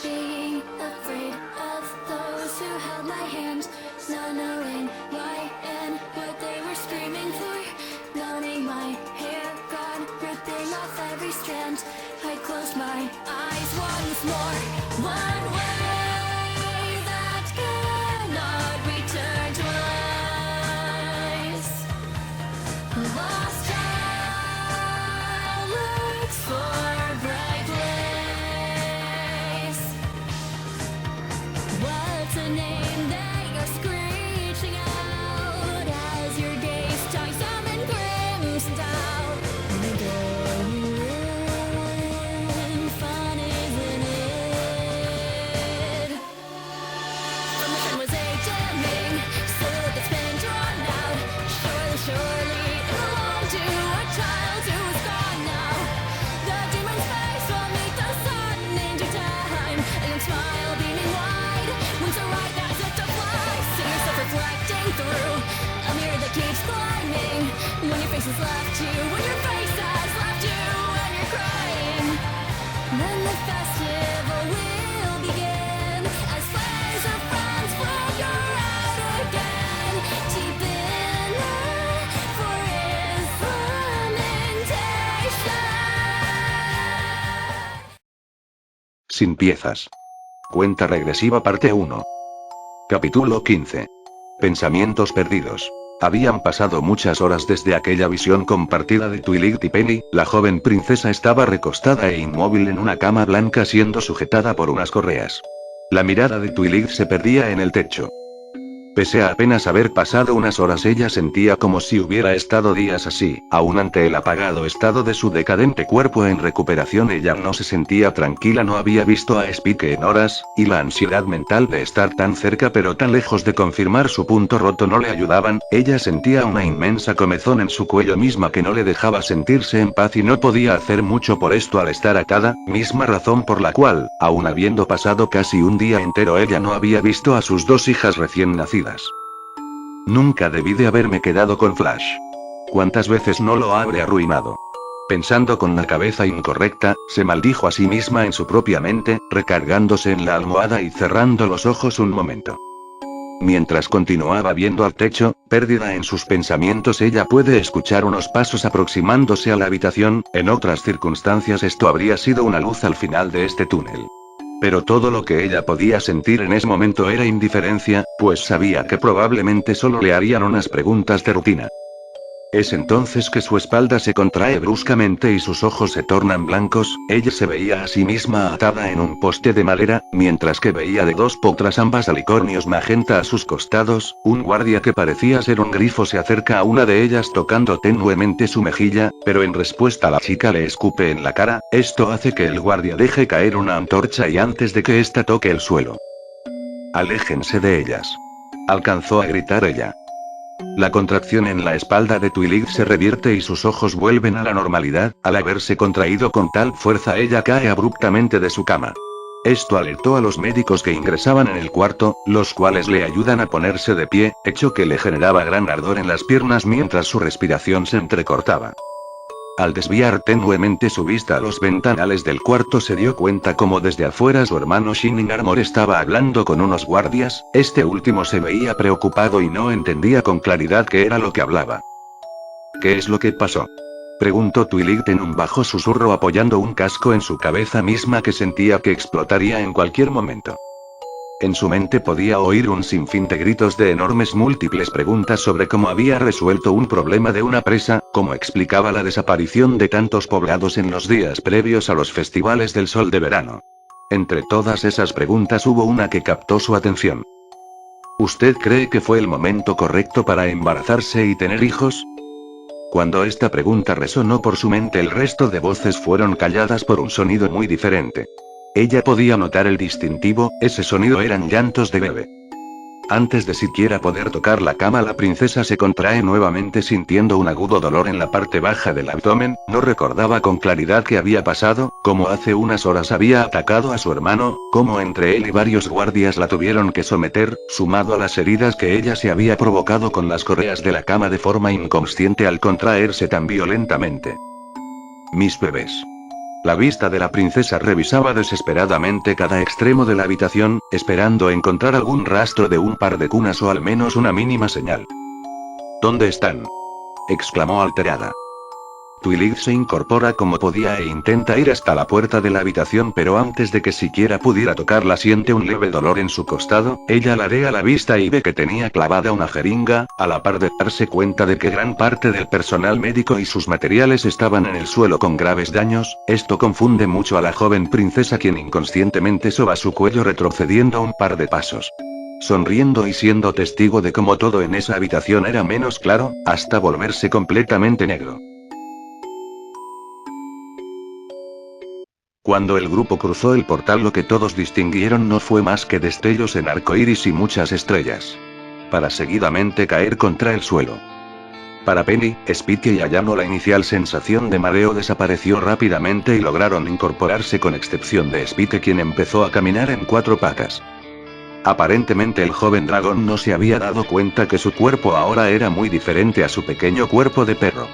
being afraid of those who held my hand, not knowing why and what they were screaming for, wanting my hair gone, ripping off every strand. I closed my eyes once more, one way that cannot return twice. Lost child looks for a bright place. What's a name that you're screeching out as your gaze tongue summon crimson out? And the door you're in, fun isn't it? From the sun was a dimming silhouette that's been drawn out. Surely it belonged to a child who is gone now. The demon's face will meet the sun in due time. A young smile beaming wide, wings are right as if to fly. See yourself reflecting through a mirror that keeps climbing. When your face has left you, when your face has left you, and you're crying, then the festival will begin as flares of bronze flicker out again. Deep in the forest lamentation. Sin piezas. Cuenta regresiva parte 1. Capítulo 15. Pensamientos perdidos. Habían pasado muchas horas desde aquella visión compartida de Twilight y Penny. La joven princesa estaba recostada e inmóvil en una cama blanca siendo sujetada por unas correas. La mirada de Twilight se perdía en el techo. Pese a apenas haber pasado unas horas, ella sentía como si hubiera estado días así. Aún ante el apagado estado de su decadente cuerpo en recuperación, ella no se sentía tranquila, no había visto a Spike en horas, y la ansiedad mental de estar tan cerca pero tan lejos de confirmar su punto roto no le ayudaban. Ella sentía una inmensa comezón en su cuello, misma que no le dejaba sentirse en paz, y no podía hacer mucho por esto al estar atada, misma razón por la cual, aun habiendo pasado casi un día entero, ella no había visto a sus dos hijas recién nacidas. Nunca debí de haberme quedado con Flash. ¿Cuántas veces no lo habré arruinado? Pensando con la cabeza incorrecta, se maldijo a sí misma en su propia mente, recargándose en la almohada y cerrando los ojos un momento. Mientras continuaba viendo al techo, perdida en sus pensamientos, ella puede escuchar unos pasos aproximándose a la habitación. En otras circunstancias esto habría sido una luz al final de este túnel. Pero todo lo que ella podía sentir en ese momento era indiferencia, pues sabía que probablemente solo le harían unas preguntas de rutina. Es entonces que su espalda se contrae bruscamente y sus ojos se tornan blancos. Ella se veía a sí misma atada en un poste de madera, mientras que veía de dos potras, ambas alicornios magenta, a sus costados. Un guardia que parecía ser un grifo se acerca a una de ellas tocando tenuemente su mejilla, pero en respuesta la chica le escupe en la cara. Esto hace que el guardia deje caer una antorcha y antes de que ésta toque el suelo. «Aléjense de ellas», alcanzó a gritar ella. La contracción en la espalda de Twilight se revierte y sus ojos vuelven a la normalidad. Al haberse contraído con tal fuerza, ella cae abruptamente de su cama. Esto alertó a los médicos que ingresaban en el cuarto, los cuales le ayudan a ponerse de pie, hecho que le generaba gran ardor en las piernas mientras su respiración se entrecortaba. Al desviar tenuemente su vista a los ventanales del cuarto, se dio cuenta como desde afuera su hermano Shining Armor estaba hablando con unos guardias. Este último se veía preocupado y no entendía con claridad qué era lo que hablaba. «¿Qué es lo que pasó?», preguntó Twilight en un bajo susurro, apoyando un casco en su cabeza, misma que sentía que explotaría en cualquier momento. En su mente podía oír un sinfín de gritos de enormes múltiples preguntas sobre cómo había resuelto un problema de una presa, cómo explicaba la desaparición de tantos poblados en los días previos a los festivales del sol de verano. Entre todas esas preguntas hubo una que captó su atención. «¿Usted cree que fue el momento correcto para embarazarse y tener hijos?». Cuando esta pregunta resonó por su mente, el resto de voces fueron calladas por un sonido muy diferente. Ella podía notar el distintivo. Ese sonido eran llantos de bebé. Antes de siquiera poder tocar la cama, la princesa se contrae nuevamente sintiendo un agudo dolor en la parte baja del abdomen. No recordaba con claridad qué había pasado, cómo hace unas horas había atacado a su hermano, cómo entre él y varios guardias la tuvieron que someter, sumado a las heridas que ella se había provocado con las correas de la cama de forma inconsciente al contraerse tan violentamente. «Mis bebés». La vista de la princesa revisaba desesperadamente cada extremo de la habitación, esperando encontrar algún rastro de un par de cunas o al menos una mínima señal. ¿Dónde están?, exclamó alterada. Twilight se incorpora como podía e intenta ir hasta la puerta de la habitación, pero antes de que siquiera pudiera tocarla siente un leve dolor en su costado. Ella larea la vista y ve que tenía clavada una jeringa, a la par de darse cuenta de que gran parte del personal médico y sus materiales estaban en el suelo con graves daños. Esto confunde mucho a la joven princesa, quien inconscientemente soba su cuello retrocediendo un par de pasos. Sonriendo y siendo testigo de cómo todo en esa habitación era menos claro, hasta volverse completamente negro. Cuando el grupo cruzó el portal, lo que todos distinguieron no fue más que destellos en arcoíris y muchas estrellas, para seguidamente caer contra el suelo. Para Penny, Spike y Ayano la inicial sensación de mareo desapareció rápidamente y lograron incorporarse, con excepción de Spike, quien empezó a caminar en 4 patas. Aparentemente el joven dragón no se había dado cuenta que su cuerpo ahora era muy diferente a su pequeño cuerpo de perro.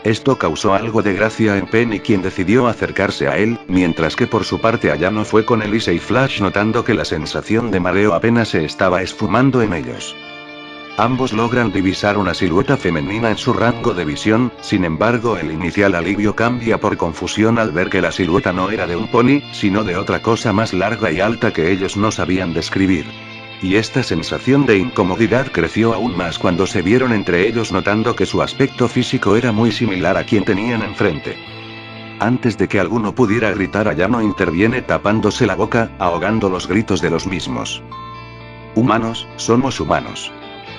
Esto causó algo de gracia en Penny, quien decidió acercarse a él, mientras que por su parte Ayano fue con Elise y Flash, notando que la sensación de mareo apenas se estaba esfumando en ellos. Ambos logran divisar una silueta femenina en su rango de visión, sin embargo el inicial alivio cambia por confusión al ver que la silueta no era de un pony, sino de otra cosa más larga y alta que ellos no sabían describir. Y esta sensación de incomodidad creció aún más cuando se vieron entre ellos, notando que su aspecto físico era muy similar a quien tenían enfrente. Antes de que alguno pudiera gritar, Ayano interviene tapándose la boca, ahogando los gritos de los mismos. «Humanos, somos humanos»,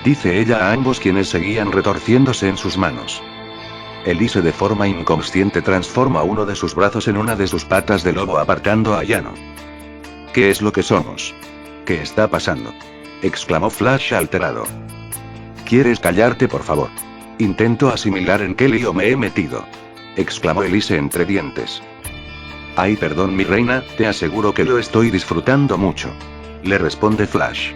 dice ella a ambos, quienes seguían retorciéndose en sus manos. Elise de forma inconsciente transforma uno de sus brazos en una de sus patas de lobo, apartando a Ayano. «¿Qué es lo que somos? ¿Qué está pasando?», exclamó Flash alterado. «¿Quieres callarte, por favor? Intento asimilar en qué lío me he metido», exclamó Elise entre dientes. «Ay, perdón, mi reina, te aseguro que lo estoy disfrutando mucho», le responde Flash.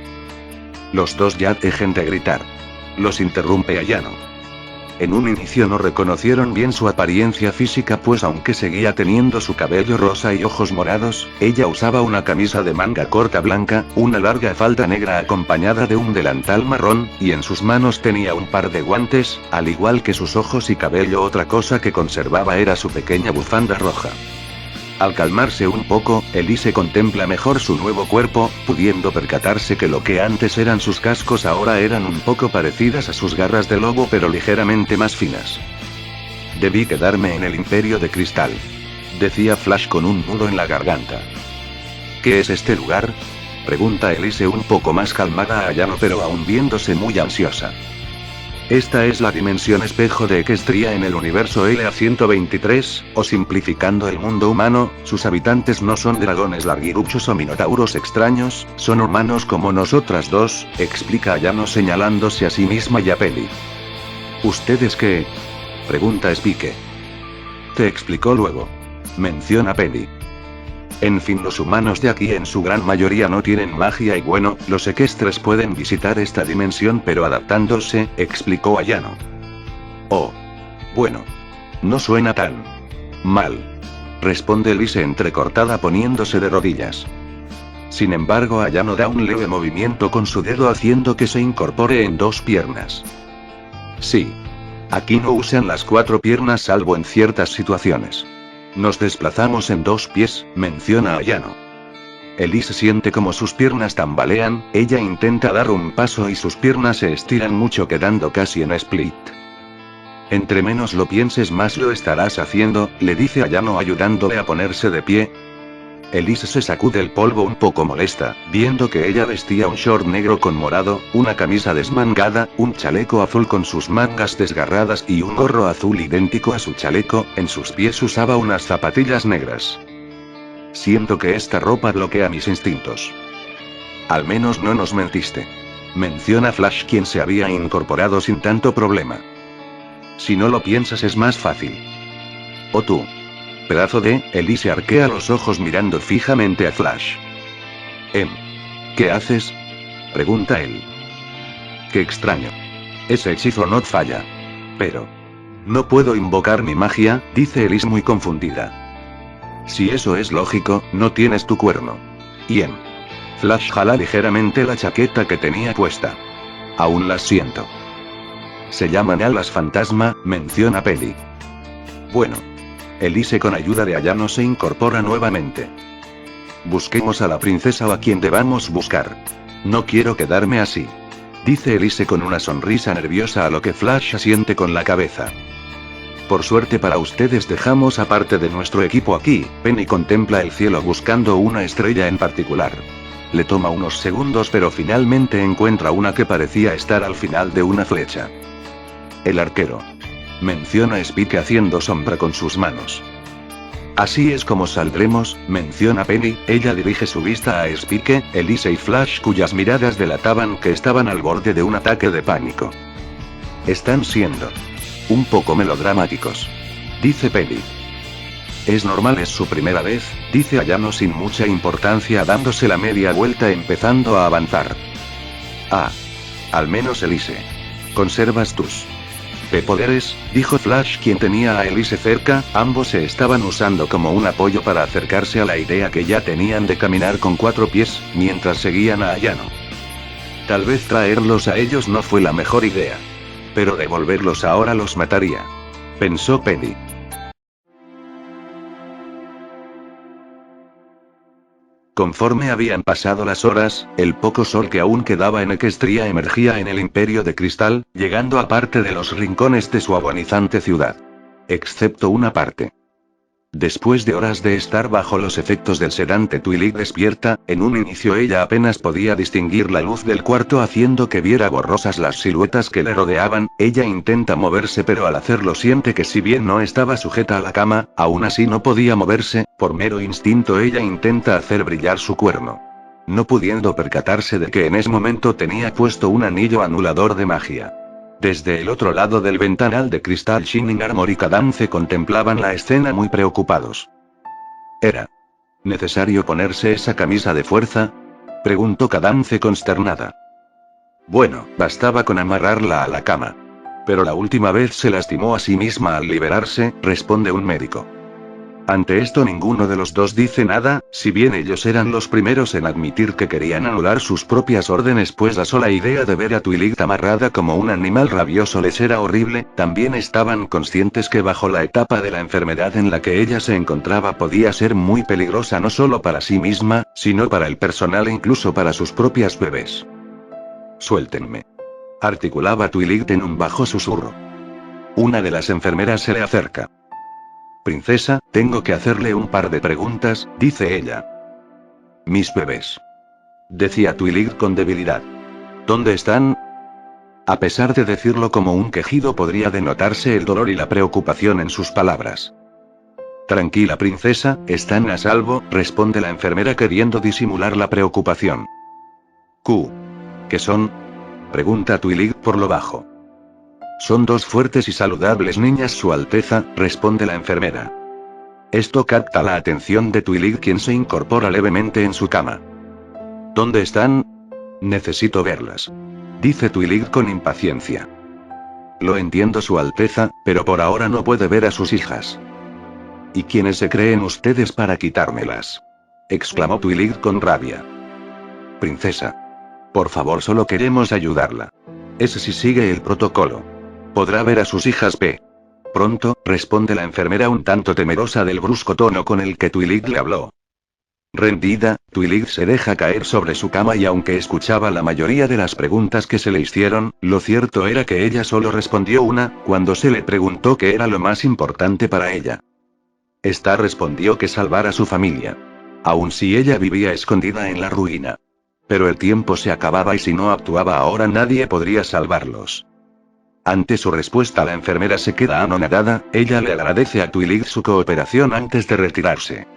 «Los dos ya dejen de gritar», los interrumpe Ayano. En un inicio no reconocieron bien su apariencia física, pues aunque seguía teniendo su cabello rosa y ojos morados, ella usaba una camisa de manga corta blanca, una larga falda negra acompañada de un delantal marrón, y en sus manos tenía un par de guantes. Al igual que sus ojos y cabello, otra cosa que conservaba era su pequeña bufanda roja. Al calmarse un poco, Elise contempla mejor su nuevo cuerpo, pudiendo percatarse que lo que antes eran sus cascos ahora eran un poco parecidas a sus garras de lobo, pero ligeramente más finas. «Debí quedarme en el Imperio de Cristal», decía Flash con un nudo en la garganta. «¿Qué es este lugar?», pregunta Elise un poco más calmada a Ayano, pero aún viéndose muy ansiosa. «Esta es la dimensión espejo de Equestria en el universo LA-123, o simplificando el mundo humano, sus habitantes no son dragones larguiruchos o minotauros extraños, son humanos como nosotras dos», explica Ayano señalándose a sí misma y a Penny. «¿Ustedes qué?», pregunta Spike. «Te explicó luego», menciona Penny. «En fin, los humanos de aquí en su gran mayoría no tienen magia y bueno, los equestres pueden visitar esta dimensión pero adaptándose», explicó Ayano. «Oh. Bueno. No suena tan mal», responde Elise entrecortada poniéndose de rodillas. Sin embargo, Ayano da un leve movimiento con su dedo haciendo que se incorpore en 2 piernas. «Sí. Aquí no usan las 4 piernas salvo en ciertas situaciones. Nos desplazamos en 2 pies», menciona Ayano. Elise siente como sus piernas tambalean, ella intenta dar un paso y sus piernas se estiran mucho, quedando casi en split. «Entre menos lo pienses más lo estarás haciendo», le dice Ayano ayudándole a ponerse de pie. Elise se sacude el polvo un poco molesta, viendo que ella vestía un short negro con morado, una camisa desmangada, un chaleco azul con sus mangas desgarradas y un gorro azul idéntico a su chaleco. En sus pies usaba unas zapatillas negras. «Siento que esta ropa bloquea mis instintos». «Al menos no nos mentiste», menciona Flash, quien se había incorporado sin tanto problema. «Si no lo piensas es más fácil». «¿O tú? Pedazo de...», Elise arquea los ojos mirando fijamente a Flash. «¿Qué haces?», pregunta él. «Qué extraño. Ese hechizo no falla. Pero... no puedo invocar mi magia», dice Elise muy confundida. Si eso es lógico, no tienes tu cuerno. Ian. Flash jala ligeramente la chaqueta que tenía puesta. Aún las siento. Se llaman alas fantasma, menciona Penny. Bueno. Elise con ayuda de Ayano se incorpora nuevamente. Busquemos a la princesa o a quien debamos buscar. No quiero quedarme así. Dice Elise con una sonrisa nerviosa a lo que Flash asiente con la cabeza. Por suerte para ustedes dejamos a parte de nuestro equipo aquí. Penny contempla el cielo buscando una estrella en particular. Le toma unos segundos pero finalmente encuentra una que parecía estar al final de una flecha. El arquero. Menciona Spike haciendo sombra con sus manos. Así es como saldremos, menciona Penny. Ella dirige su vista a Spike, Elise y Flash cuyas miradas delataban que estaban al borde de un ataque de pánico. Están siendo un poco melodramáticos, dice Penny. Es normal, es su primera vez, dice Ayano sin mucha importancia dándose la media vuelta empezando a avanzar. Al menos Elise. Conservas tus poderes, dijo Flash quien tenía a Elise cerca, ambos se estaban usando como un apoyo para acercarse a la idea que ya tenían de caminar con 4 pies, mientras seguían a Ayano. Tal vez traerlos a ellos no fue la mejor idea. Pero devolverlos ahora los mataría. Pensó Penny. Conforme habían pasado las horas, el poco sol que aún quedaba en Equestria emergía en el Imperio de Cristal, llegando a parte de los rincones de su agonizante ciudad. Excepto una parte. Después de horas de estar bajo los efectos del sedante, Twilight despierta. En un inicio ella apenas podía distinguir la luz del cuarto haciendo que viera borrosas las siluetas que le rodeaban. Ella intenta moverse pero al hacerlo siente que si bien no estaba sujeta a la cama, aún así no podía moverse. Por mero instinto ella intenta hacer brillar su cuerno. No pudiendo percatarse de que en ese momento tenía puesto un anillo anulador de magia. Desde el otro lado del ventanal de cristal, Shining Armor y Cadance contemplaban la escena muy preocupados. ¿Era necesario ponerse esa camisa de fuerza?, preguntó Cadance consternada. Bueno, bastaba con amarrarla a la cama. Pero la última vez se lastimó a sí misma al liberarse, responde un médico. Ante esto ninguno de los dos dice nada, si bien ellos eran los primeros en admitir que querían anular sus propias órdenes, pues la sola idea de ver a Twilight amarrada como un animal rabioso les era horrible. También estaban conscientes que bajo la etapa de la enfermedad en la que ella se encontraba podía ser muy peligrosa no solo para sí misma, sino para el personal e incluso para sus propias bebés. Suéltenme, articulaba Twilight en un bajo susurro. Una de las enfermeras se le acerca. Princesa, tengo que hacerle un par de preguntas, dice ella. Mis bebés, decía Twilight con debilidad. ¿Dónde están? A pesar de decirlo como un quejido podría denotarse el dolor y la preocupación en sus palabras. Tranquila princesa, están a salvo, responde la enfermera queriendo disimular la preocupación. ¿Qué son? Pregunta Twilight por lo bajo. Son 2 fuertes y saludables niñas, Su Alteza, responde la enfermera. Esto capta la atención de Twilight, quien se incorpora levemente en su cama. ¿Dónde están? Necesito verlas, dice Twilight con impaciencia. Lo entiendo, Su Alteza, pero por ahora no puede ver a sus hijas. ¿Y quiénes se creen ustedes para quitármelas?, exclamó Twilight con rabia. Princesa, por favor, solo queremos ayudarla. Ese sí sigue el protocolo. Podrá ver a sus hijas pronto, responde la enfermera un tanto temerosa del brusco tono con el que Twilight le habló. Rendida, Twilight se deja caer sobre su cama y aunque escuchaba la mayoría de las preguntas que se le hicieron, lo cierto era que ella solo respondió una, cuando se le preguntó qué era lo más importante para ella. Esta respondió que salvar a su familia. Aun si ella vivía escondida en la ruina. Pero el tiempo se acababa y si no actuaba ahora nadie podría salvarlos. Ante su respuesta la enfermera se queda anonadada. Ella le agradece a Twilight su cooperación antes de retirarse.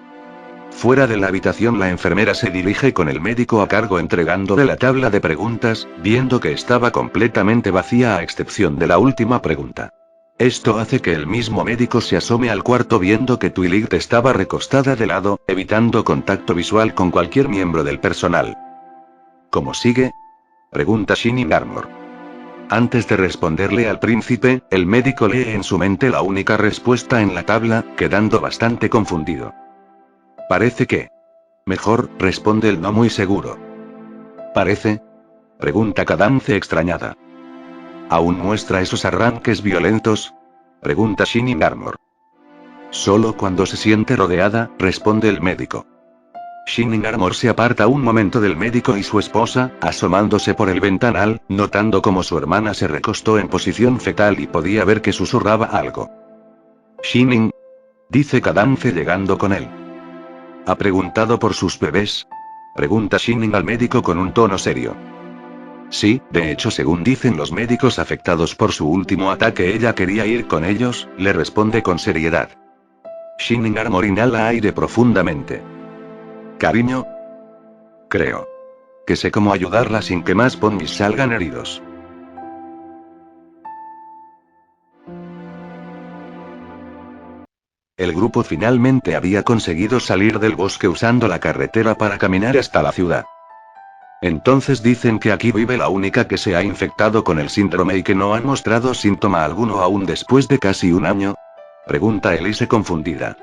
Fuera de la habitación la enfermera se dirige con el médico a cargo entregándole la tabla de preguntas, viendo que estaba completamente vacía a excepción de la última pregunta. Esto hace que el mismo médico se asome al cuarto viendo que Twilight estaba recostada de lado, evitando contacto visual con cualquier miembro del personal. ¿Cómo sigue?, pregunta Shining Armor. Antes de responderle al príncipe, el médico lee en su mente la única respuesta en la tabla, quedando bastante confundido. Parece que... Mejor, responde el no muy seguro. ¿Parece? Pregunta Cadance extrañada. ¿Aún muestra esos arranques violentos? Pregunta Shining Armor. Solo cuando se siente rodeada, responde el médico. Shining Armor se aparta un momento del médico y su esposa, asomándose por el ventanal, notando cómo su hermana se recostó en posición fetal y podía ver que susurraba algo. Shining, dice Cadance llegando con él. ¿Ha preguntado por sus bebés? Pregunta Shining al médico con un tono serio. Sí, de hecho, según dicen los médicos afectados por su último ataque, ella quería ir con ellos, le responde con seriedad. Shining Armor inhala aire profundamente. Cariño. Creo que sé cómo ayudarla sin que más ponis salgan heridos. El grupo finalmente había conseguido salir del bosque usando la carretera para caminar hasta la ciudad. Entonces dicen que aquí vive la única que se ha infectado con el síndrome y que no ha mostrado síntoma alguno aún después de casi un año. Pregunta Elise confundida.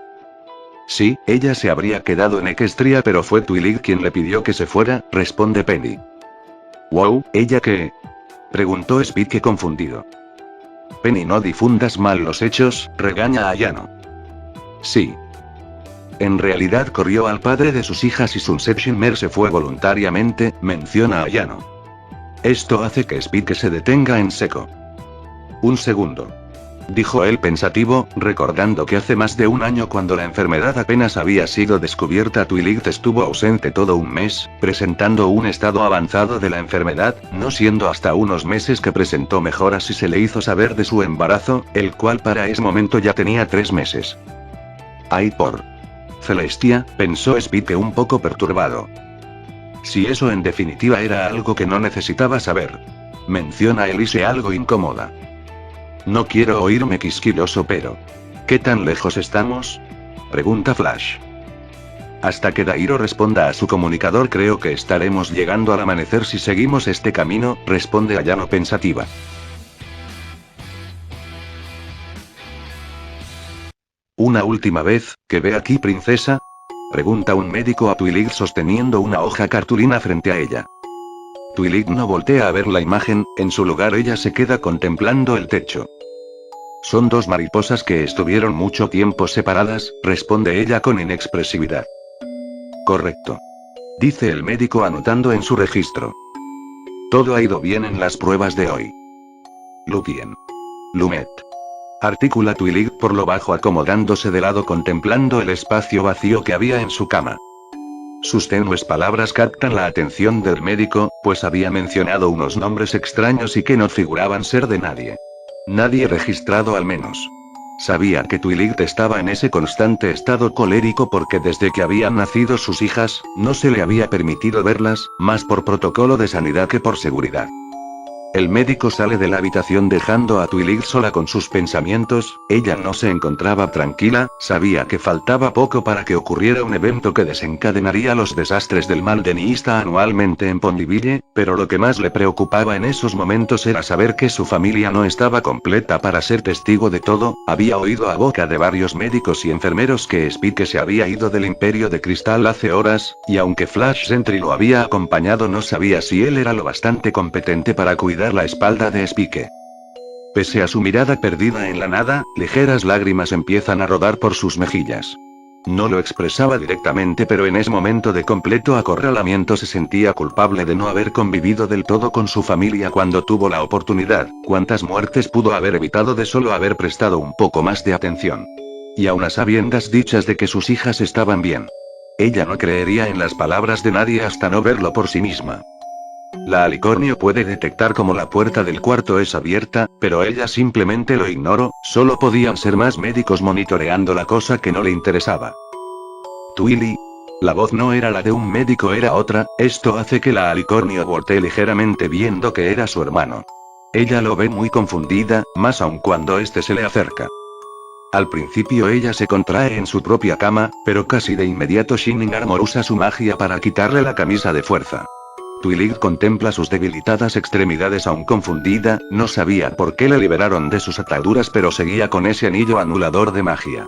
Sí, ella se habría quedado en Equestria pero fue Twilight quien le pidió que se fuera, responde Penny. Wow, ¿ella qué? Preguntó Spike confundido. Penny, no difundas mal los hechos, regaña a Yano. Sí. En realidad corrió al padre de sus hijas y Sunset Shimmer se fue voluntariamente, menciona a Yano. Esto hace que Spike se detenga en seco. Un segundo. Dijo él pensativo, recordando que hace más de un año cuando la enfermedad apenas había sido descubierta Twilight estuvo ausente todo un mes, presentando un estado avanzado de la enfermedad, no siendo hasta unos meses que presentó mejoras y se le hizo saber de su embarazo, el cual para ese momento ya tenía 3 meses. Ay por... Celestia, pensó Spike un poco perturbado. Si eso en definitiva era algo que no necesitaba saber. Menciona Elise algo incómoda. No quiero oírme quisquilloso pero... ¿Qué tan lejos estamos? Pregunta Flash. Hasta que Dairo responda a su comunicador creo que estaremos llegando al amanecer si seguimos este camino, responde Ayano pensativa. ¿Una última vez, que ve aquí princesa? Pregunta un médico a Twilight sosteniendo una hoja cartulina frente a ella. Twilight no voltea a ver la imagen, en su lugar ella se queda contemplando el techo. Son 2 mariposas que estuvieron mucho tiempo separadas, responde ella con inexpresividad. Correcto. Dice el médico anotando en su registro. Todo ha ido bien en las pruebas de hoy. Lupien. Lumet. Articula Twilight por lo bajo acomodándose de lado contemplando el espacio vacío que había en su cama. Sus tenues palabras captan la atención del médico, pues había mencionado unos nombres extraños y que no figuraban ser de nadie. Nadie registrado al menos. Sabía que Twilight estaba en ese constante estado colérico porque desde que habían nacido sus hijas, no se le había permitido verlas, más por protocolo de sanidad que por seguridad. El médico sale de la habitación dejando a Twilight sola con sus pensamientos, ella no se encontraba tranquila, sabía que faltaba poco para que ocurriera un evento que desencadenaría los desastres del mal de Niista anualmente en Ponyville, pero lo que más le preocupaba en esos momentos era saber que su familia no estaba completa para ser testigo de todo, había oído a boca de varios médicos y enfermeros que Spike se había ido del Imperio de Cristal hace horas, y aunque Flash Sentry lo había acompañado no sabía si él era lo bastante competente para cuidar la espalda de Spike. Pese a su mirada perdida en la nada, ligeras lágrimas empiezan a rodar por sus mejillas. No lo expresaba directamente pero en ese momento de completo acorralamiento se sentía culpable de no haber convivido del todo con su familia cuando tuvo la oportunidad, cuántas muertes pudo haber evitado de solo haber prestado un poco más de atención. Y aun a sabiendas dichas de que sus hijas estaban bien. Ella no creería en las palabras de nadie hasta no verlo por sí misma. La alicornio puede detectar cómo la puerta del cuarto es abierta, pero ella simplemente lo ignoró, solo podían ser más médicos monitoreando la cosa que no le interesaba. Twilight. La voz no era la de un médico, era otra, esto hace que la alicornio voltee ligeramente viendo que era su hermano. Ella lo ve muy confundida, más aún cuando este se le acerca. Al principio ella se contrae en su propia cama, pero casi de inmediato Shining Armor usa su magia para quitarle la camisa de fuerza. Twilight contempla sus debilitadas extremidades aún confundida, no sabía por qué le liberaron de sus ataduras pero seguía con ese anillo anulador de magia.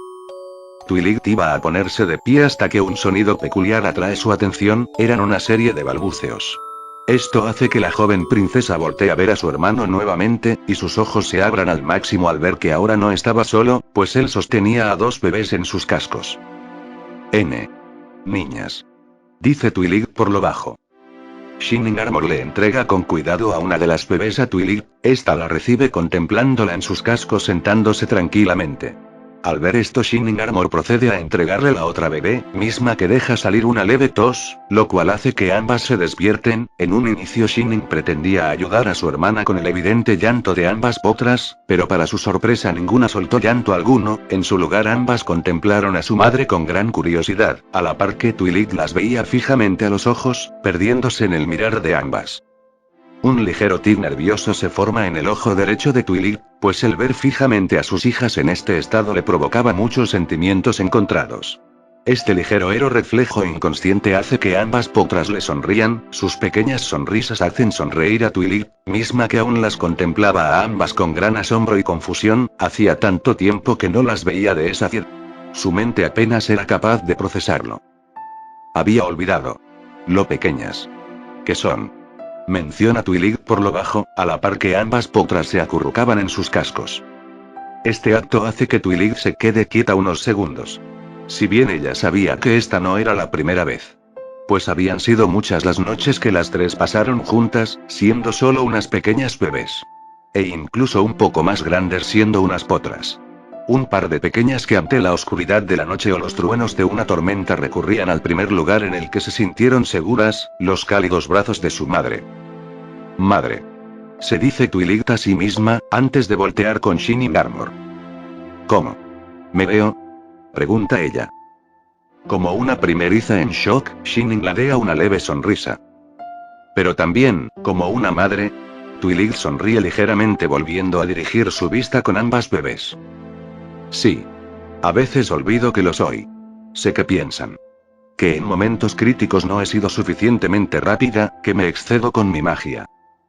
Twilight iba a ponerse de pie hasta que un sonido peculiar atrae su atención, eran una serie de balbuceos. Esto hace que la joven princesa voltee a ver a su hermano nuevamente, y sus ojos se abran al máximo al ver que ahora no estaba solo, pues él sostenía a 2 bebés en sus cascos. Niñas. Dice Twilight por lo bajo. Shining Armor le entrega con cuidado a una de las bebés a Twilight, esta la recibe contemplándola en sus cascos sentándose tranquilamente. Al ver esto Shining Armor procede a entregarle la otra bebé, misma que deja salir una leve tos, lo cual hace que ambas se despierten. En un inicio Shining pretendía ayudar a su hermana con el evidente llanto de ambas potras, pero para su sorpresa ninguna soltó llanto alguno, en su lugar ambas contemplaron a su madre con gran curiosidad, a la par que Twilight las veía fijamente a los ojos, perdiéndose en el mirar de ambas. Un ligero tic nervioso se forma en el ojo derecho de Twilight, pues el ver fijamente a sus hijas en este estado le provocaba muchos sentimientos encontrados. Este ligero reflejo inconsciente hace que ambas potras le sonrían, sus pequeñas sonrisas hacen sonreír a Twilight, misma que aún las contemplaba a ambas con gran asombro y confusión, hacía tanto tiempo que no las veía de esa forma. Su mente apenas era capaz de procesarlo. Había olvidado lo pequeñas que son. Menciona Twilight por lo bajo, a la par que ambas potras se acurrucaban en sus cascos. Este acto hace que Twilight se quede quieta unos segundos. Si bien ella sabía que esta no era la primera vez. Pues habían sido muchas las noches que las tres pasaron juntas, siendo solo unas pequeñas bebés. E incluso un poco más grandes siendo unas potras. Un par de pequeñas que ante la oscuridad de la noche o los truenos de una tormenta recurrían al primer lugar en el que se sintieron seguras, los cálidos brazos de su madre. Madre. Se dice Twilight a sí misma, antes de voltear con Shining Armor. ¿Cómo? ¿Me veo? Pregunta ella. Como una primeriza en shock, Shining ladea una leve sonrisa. Pero también, como una madre, Twilight sonríe ligeramente volviendo a dirigir su vista con ambas bebés. Sí. A veces olvido que lo soy. Sé que piensan. Que en momentos críticos no he sido suficientemente rápida, que me excedo con mi magia.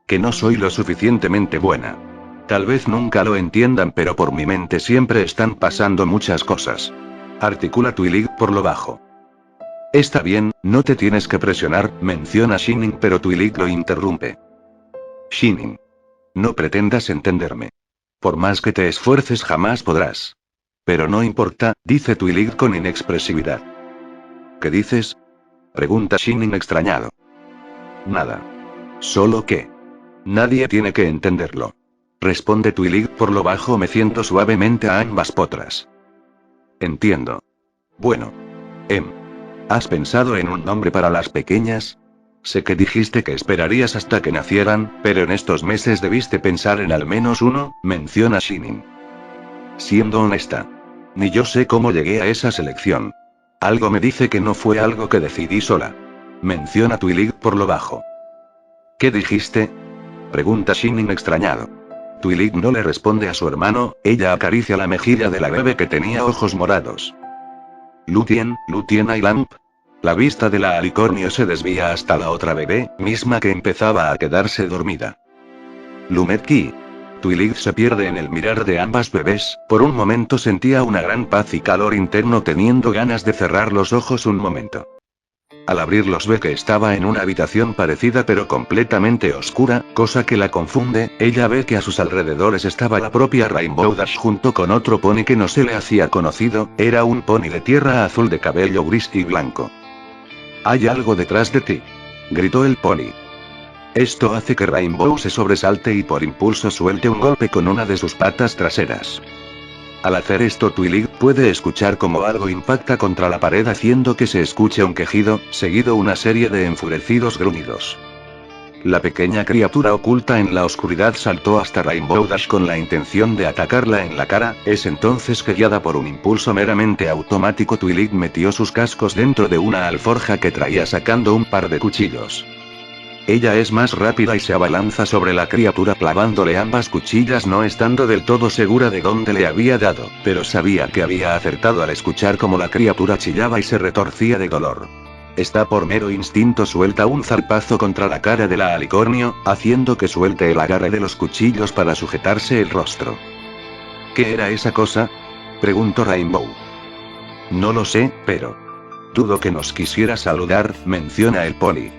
Que no soy lo suficientemente buena. Tal vez nunca lo entiendan, pero por mi mente siempre están pasando muchas cosas. Articula Twilight por lo bajo. Está bien, no te tienes que presionar, menciona Shining, pero Twilight lo interrumpe. Shining. No pretendas entenderme. Por más que te esfuerces jamás podrás. Pero no importa, dice Twilight con inexpresividad. ¿Qué dices? Pregunta Shining extrañado. Nada. Solo que. Nadie tiene que entenderlo. Responde Twilight por lo bajo meciendo suavemente a ambas potras. Entiendo. Bueno. ¿Has pensado en un nombre para las pequeñas? Sé que dijiste que esperarías hasta que nacieran, pero en estos meses debiste pensar en al menos uno, menciona Shining. Siendo honesta. Ni yo sé cómo llegué a esa selección. Algo me dice que no fue algo que decidí sola. Menciona Twilight por lo bajo. ¿Qué dijiste? Pregunta Shining extrañado. Twilight no le responde a su hermano, ella acaricia la mejilla de la bebé que tenía ojos morados. Lúthien Lamp. La vista de la alicornio se desvía hasta la otra bebé, misma que empezaba a quedarse dormida. Lumetki. Twilight se pierde en el mirar de ambas bebés, por un momento sentía una gran paz y calor interno teniendo ganas de cerrar los ojos un momento. Al abrirlos ve que estaba en una habitación parecida pero completamente oscura, cosa que la confunde, ella ve que a sus alrededores estaba la propia Rainbow Dash junto con otro pony que no se le hacía conocido, era un pony de tierra azul de cabello gris y blanco. «Hay algo detrás de ti», gritó el pony. Esto hace que Rainbow se sobresalte y por impulso suelte un golpe con una de sus patas traseras. Al hacer esto Twilight puede escuchar como algo impacta contra la pared haciendo que se escuche un quejido, seguido una serie de enfurecidos gruñidos. La pequeña criatura oculta en la oscuridad saltó hasta Rainbow Dash con la intención de atacarla en la cara, es entonces que guiada por un impulso meramente automático Twilight metió sus cascos dentro de una alforja que traía sacando un par de cuchillos. Ella es más rápida y se abalanza sobre la criatura clavándole ambas cuchillas no estando del todo segura de dónde le había dado, pero sabía que había acertado al escuchar cómo la criatura chillaba y se retorcía de dolor. Esta por mero instinto suelta un zarpazo contra la cara de la alicornio, haciendo que suelte el agarre de los cuchillos para sujetarse el rostro. ¿Qué era esa cosa?, preguntó Rainbow. No lo sé, pero... dudo que nos quisiera saludar, menciona el poli.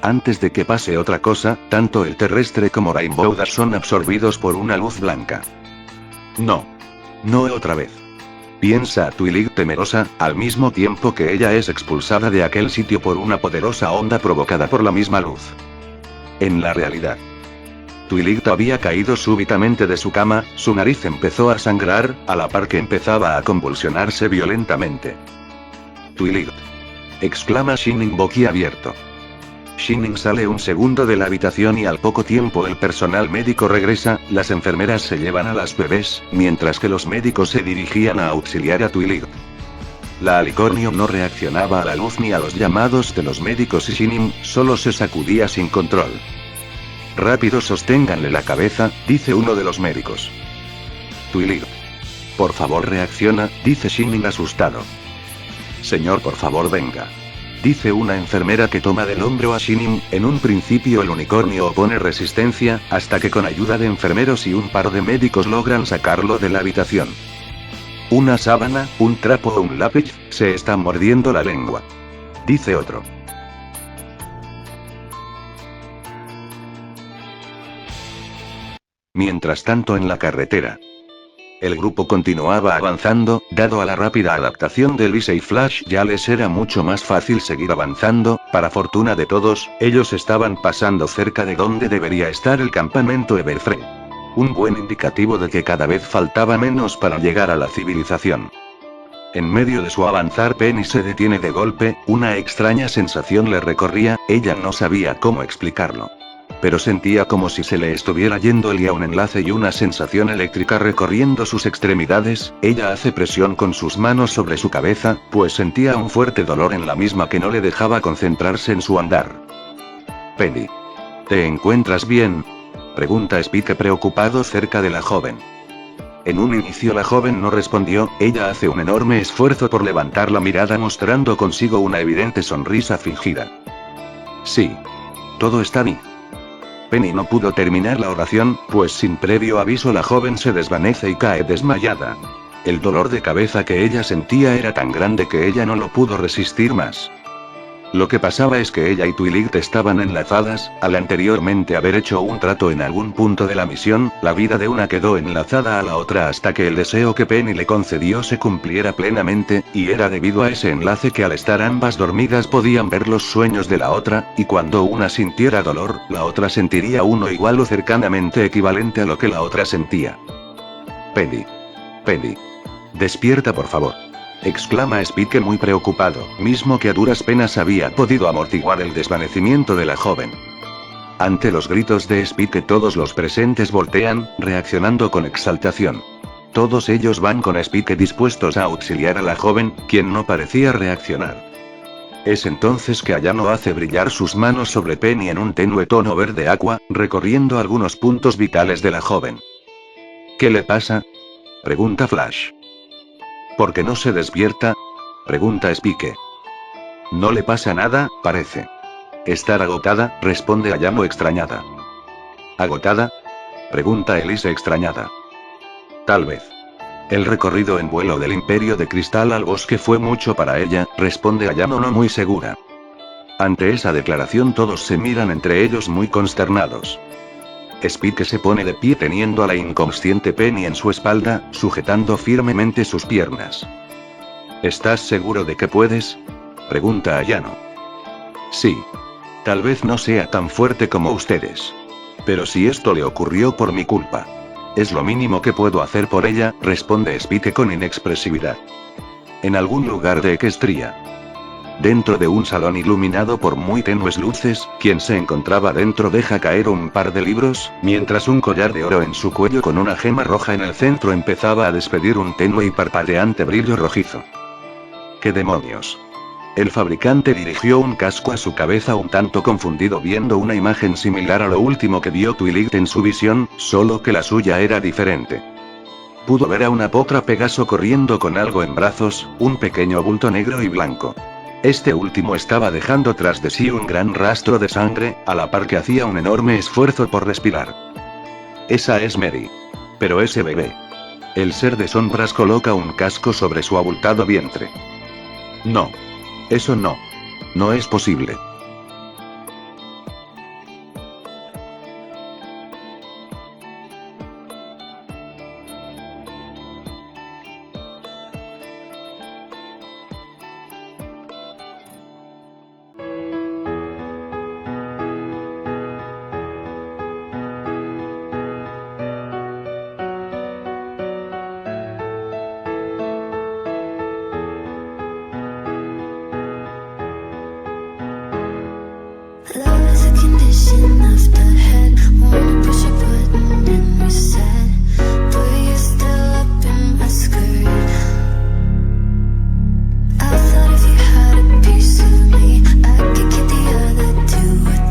Antes de que pase otra cosa, tanto el terrestre como Rainbow Dash son absorbidos por una luz blanca. No. No otra vez. Piensa Twilight temerosa, al mismo tiempo que ella es expulsada de aquel sitio por una poderosa onda provocada por la misma luz. En la realidad, Twilight había caído súbitamente de su cama, su nariz empezó a sangrar, a la par que empezaba a convulsionarse violentamente. Twilight, exclama Shining boquiabierto. Shining sale un segundo de la habitación y al poco tiempo el personal médico regresa, las enfermeras se llevan a las bebés, mientras que los médicos se dirigían a auxiliar a Twilight. La alicornio no reaccionaba a la luz ni a los llamados de los médicos y Shining solo se sacudía sin control. Rápido, sosténganle la cabeza, dice uno de los médicos. Twilight, por favor reacciona, dice Shining asustado. Señor, por favor venga, dice una enfermera que toma del hombro a Shining. En un principio el unicornio opone resistencia, hasta que con ayuda de enfermeros y un par de médicos logran sacarlo de la habitación. Una sábana, un trapo o un lápiz, se está mordiendo la lengua, dice otro. Mientras tanto en la carretera, el grupo continuaba avanzando, dado a la rápida adaptación de Lisa y Flash ya les era mucho más fácil seguir avanzando. Para fortuna de todos, ellos estaban pasando cerca de donde debería estar el campamento Everfree. Un buen indicativo de que cada vez faltaba menos para llegar a la civilización. En medio de su avanzar, Penny se detiene de golpe, una extraña sensación le recorría, ella no sabía cómo explicarlo. Pero sentía como si se le estuviera yendo el guía, un enlace y una sensación eléctrica recorriendo sus extremidades. Ella hace presión con sus manos sobre su cabeza, pues sentía un fuerte dolor en la misma que no le dejaba concentrarse en su andar. Penny, ¿te encuentras bien?, pregunta Spike preocupado cerca de la joven. En un inicio la joven no respondió, ella hace un enorme esfuerzo por levantar la mirada mostrando consigo una evidente sonrisa fingida. Sí. Todo está bien. Penny no pudo terminar la oración, pues sin previo aviso la joven se desvanece y cae desmayada. El dolor de cabeza que ella sentía era tan grande que ella no lo pudo resistir más. Lo que pasaba es que ella y Twilight estaban enlazadas, al anteriormente haber hecho un trato en algún punto de la misión, la vida de una quedó enlazada a la otra hasta que el deseo que Penny le concedió se cumpliera plenamente, y era debido a ese enlace que al estar ambas dormidas podían ver los sueños de la otra, y cuando una sintiera dolor, la otra sentiría uno igual o cercanamente equivalente a lo que la otra sentía. Penny. Penny. Despierta por favor, exclama Spike muy preocupado, mismo que a duras penas había podido amortiguar el desvanecimiento de la joven. Ante los gritos de Spike todos los presentes voltean, reaccionando con exaltación. Todos ellos van con Spike dispuestos a auxiliar a la joven, quien no parecía reaccionar. Es entonces que Ayano hace brillar sus manos sobre Penny en un tenue tono verde agua, recorriendo algunos puntos vitales de la joven. ¿Qué le pasa?, pregunta Flash. ¿Por qué no se despierta?, pregunta Spike. No le pasa nada, parece estar agotada, responde Ayano extrañada. ¿Agotada?, pregunta Elise extrañada. Tal vez. El recorrido en vuelo del Imperio de Cristal al bosque fue mucho para ella, responde Ayano no muy segura. Ante esa declaración todos se miran entre ellos muy consternados. Spike se pone de pie teniendo a la inconsciente Penny en su espalda, sujetando firmemente sus piernas. ¿Estás seguro de que puedes?, pregunta Ayano. Sí. Tal vez no sea tan fuerte como ustedes. Pero si esto le ocurrió por mi culpa, es lo mínimo que puedo hacer por ella, responde Spike con inexpresividad. En algún lugar de Equestria, dentro de un salón iluminado por muy tenues luces, quien se encontraba dentro deja caer un par de libros, mientras un collar de oro en su cuello con una gema roja en el centro empezaba a despedir un tenue y parpadeante brillo rojizo. ¿Qué demonios? El fabricante dirigió un casco a su cabeza un tanto confundido viendo una imagen similar a lo último que vio Twilight en su visión, solo que la suya era diferente. Pudo ver a una potra Pegaso corriendo con algo en brazos, un pequeño bulto negro y blanco. Este último estaba dejando tras de sí un gran rastro de sangre, a la par que hacía un enorme esfuerzo por respirar. Esa es Mary. Pero ese bebé. El ser de sombras coloca un casco sobre su abultado vientre. No. Eso no. No es posible. Love is a condition of the head. Wanna push a button and reset, but you're still up in my skirt. I thought if you had a piece of me, I could get the other two.